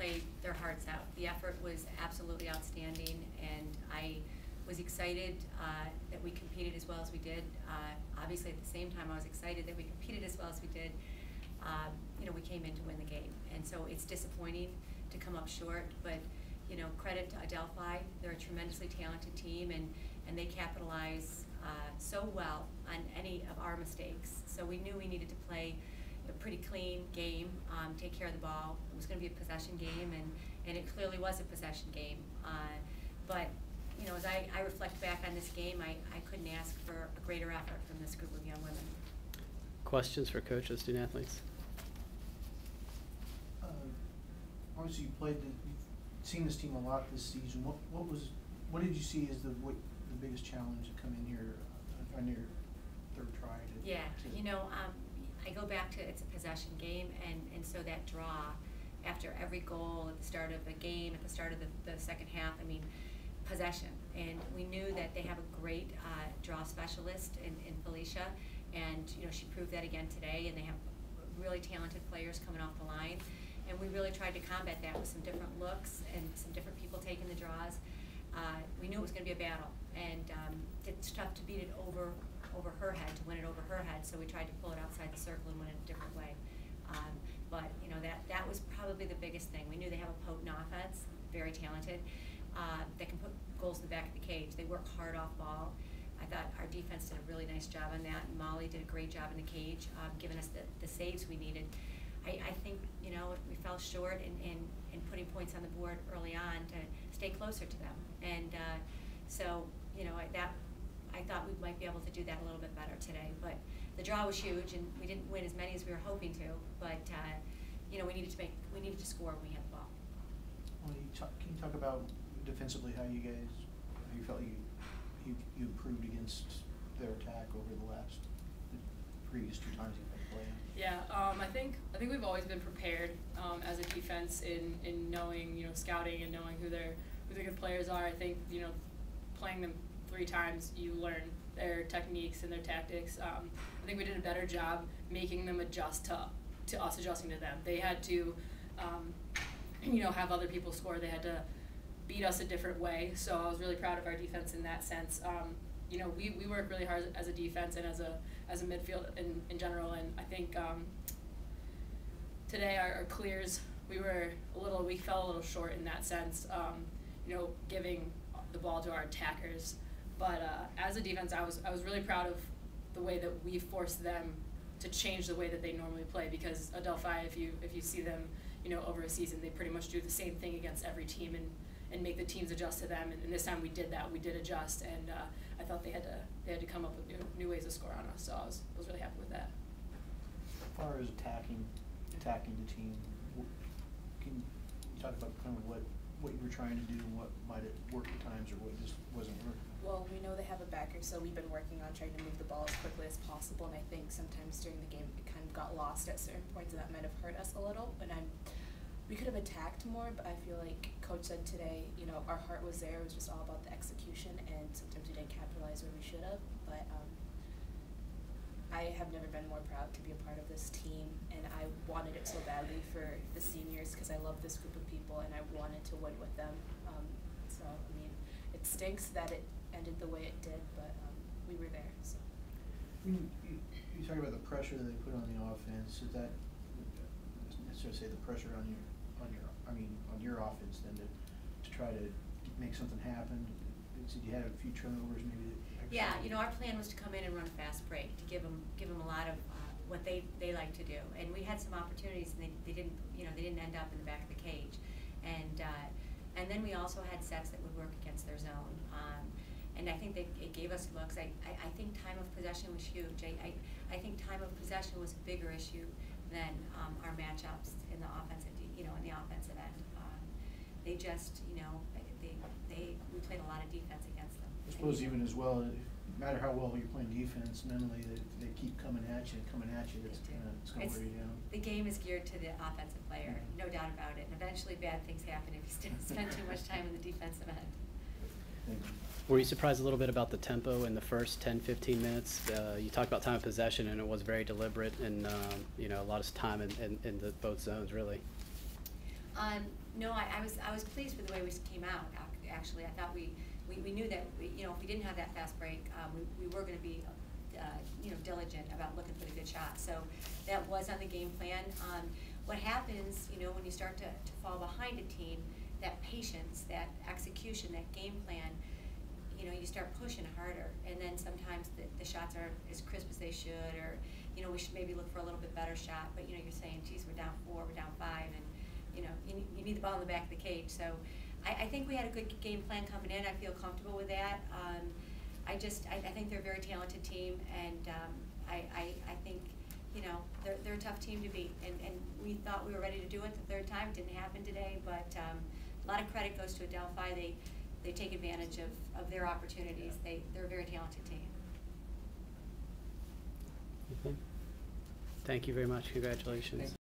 played their hearts out. The effort was absolutely outstanding, and I was excited that we competed as well as we did. Obviously, at the same time, I was excited that we competed as well as we did. You know, we came in to win the game, and so it's disappointing to come up short, but you know, credit to Adelphi. They're a tremendously talented team, and they capitalize so well on any of our mistakes. So we knew we needed to play a pretty clean game, take care of the ball. It was going to be a possession game, and it clearly was a possession game. But you know, as I reflect back on this game, I couldn't ask for a greater effort from this group of young women. Questions for coaches, student athletes? Obviously, you've seen this team a lot this season. What did you see as the biggest challenge to come in here on your third try? You know, I go back to it's a possession game, and so that draw after every goal at the start of a game, at the start of the second half, I mean, possession. And we knew that they have a great draw specialist in Felicia, and you know, she proved that again today, and they have really talented players coming off the line. And we really tried to combat that with some different looks and some different people taking the draws. We knew it was going to be a battle, and it's tough to beat it over her head, to win it over her head, so we tried to pull it outside the circle and win it a different way. But you know, that was probably the biggest thing. We knew they have a potent offense, very talented, that can put goals in the back of the cage. They work hard off ball. I thought our defense did a really nice job on that, and Molly did a great job in the cage, giving us the saves we needed. I think, you know, we fell short in putting points on the board early on to stay closer to them. And so, you know, I thought we might be able to do that a little bit better today. But the draw was huge, and we didn't win as many as we were hoping to. But, you know, we needed to score when we had the ball. Well, can you talk about defensively how you felt you improved against their attack over the previous two times you've been playing? Yeah, I think we've always been prepared as a defense in knowing, you know, scouting and knowing who the good players are. I think, you know, playing them 3 times, you learn their techniques and their tactics. I think we did a better job making them adjust to us adjusting to them. They had to, you know, have other people score. They had to beat us a different way. So I was really proud of our defense in that sense. You know, we work really hard as a defense and as a midfield in general, and I think today our clears, we fell a little short in that sense, you know, giving the ball to our attackers. But as a defense, I was really proud of the way that we forced them to change the way that they normally play, because Adelphi, if you see them, you know, over a season, they pretty much do the same thing against every team and make the teams adjust to them. And this time we did that. We did adjust, and I thought they had to come up with new ways to score on us. So I was really happy with that. As far as attacking the team, can you talk about kind of what you were trying to do and what might have worked at times or what just wasn't working? Well, we know they have a backer, so we've been working on trying to move the ball as quickly as possible, and I think sometimes during the game it kind of got lost at certain points, and that might have hurt us a little. And we could have attacked more, but I feel like Coach said today, you know, our heart was there. It was just all about the execution, and sometimes we didn't capitalize where we should have. But I have never been more proud to be a part of this team, and I wanted it so badly for the seniors because I love this group of people, and I wanted to win with them. So, I mean, it stinks that it ended the way it did, but we were there. So. You talk about the pressure that they put on the offense. Is that necessarily say the pressure on your offense then to try to make something happen? So you had a few turnovers, maybe. Yeah, you know, our plan was to come in and run a fast break to give them a lot of what they like to do, and we had some opportunities, and they didn't end up in the back of the cage, and then we also had sets that would work against their zone. And I think that it gave us looks. I think time of possession was huge. I think time of possession was a bigger issue than our matchups in the offensive, in the offensive end. They just, we played a lot of defense against them. I suppose even as well, no matter how well you're playing defense, mentally they keep coming at you. It's going to wear you down. The game is geared to the offensive player, no doubt about it. And eventually bad things happen if you spend too much time in the defensive end. Were you surprised a little bit about the tempo in the first 10-15 minutes? You talked about time of possession, and it was very deliberate, and a lot of time in both zones, really. No, I was pleased with the way we came out, actually. I thought we knew that, you know, if we didn't have that fast break, we were gonna be, you know, diligent about looking for the good shot. So that was on the game plan. What happens, you know, when you start to fall behind a team, that patience, that execution, that game plan, you know, you start pushing harder, and then sometimes the shots aren't as crisp as they should, or, you know, we should maybe look for a little bit better shot, but, you know, you're saying, geez, we're down 4, we're down 5, and, you know, you need the ball in the back of the cage. So I think we had a good game plan coming in. I feel comfortable with that. I think they're a very talented team, and I think, you know, they're a tough team to beat, and we thought we were ready to do it the third time. It didn't happen today, but a lot of credit goes to Adelphi. They take advantage of their opportunities. They're a very talented team. Okay. Thank you very much. Congratulations.